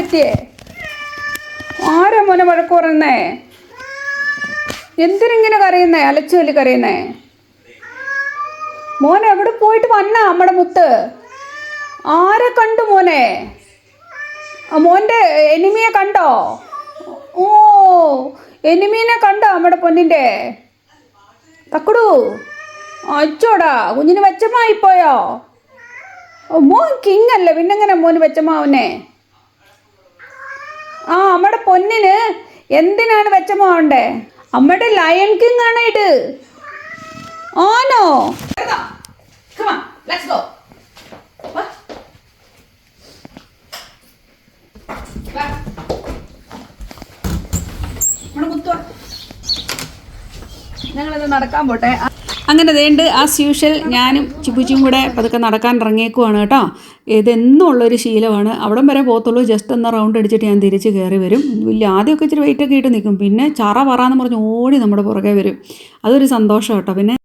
പറ്റിയേ? ആരാ മോനെ വഴക്ക് പറയുന്നേ? എന്തിനിങ്ങനെ കരയുന്നേ? അലച്ചു വലി കരയുന്നേ? മോനെ എവിടെ പോയിട്ട് വന്നാ നമ്മുടെ മുത്ത്? ആരെ കണ്ടു മോനെ? മോൻ്റെ എനിമിയെ കണ്ടോ? ഓ, എനിമീനെ കണ്ടോ നമ്മുടെ പൊന്നിൻ്റെ? തക്കുടു അച്ചോടാ, കുഞ്ഞിന് വെച്ചമായിപ്പോയോ? മോൻ കിങ് അല്ലേ, പിന്നെങ്ങനെ മോന് വെച്ചമാവനെ? ആ, നമ്മുടെ പൊന്നിന് എന്തിനാണ് വെച്ചമാവണ്ടേ? നമ്മുടെ ലയൺ കിങ് ആണ് ഇത്. ആണോ? ഞങ്ങളിത് നടക്കാൻ പോട്ടെ. അങ്ങനെ വേണ്ട ആസ് യൂഷ്വൽ ഞാനും ചിപ്പുച്ചിയും കൂടെ പതുക്കെ നടക്കാൻ ഇറങ്ങിയേക്കുവാണ് കേട്ടോ. ഇതെന്നും ഉള്ളൊരു ശീലമാണ്. അവിടം വരെ പോകത്തുള്ളൂ, ജസ്റ്റ് ഒന്ന് റൗണ്ട് അടിച്ചിട്ട് ഞാൻ തിരിച്ച് കയറി വരും. വലിയ ആദ്യമൊക്കെ ഇച്ചിരി വെയിറ്റൊക്കെ ഇട്ട് നിൽക്കും, പിന്നെ ചറ പറയാന്ന് പറഞ്ഞ് ഓടി നമ്മുടെ പുറകെ വരും. അതൊരു സന്തോഷം കേട്ടോ. പിന്നെ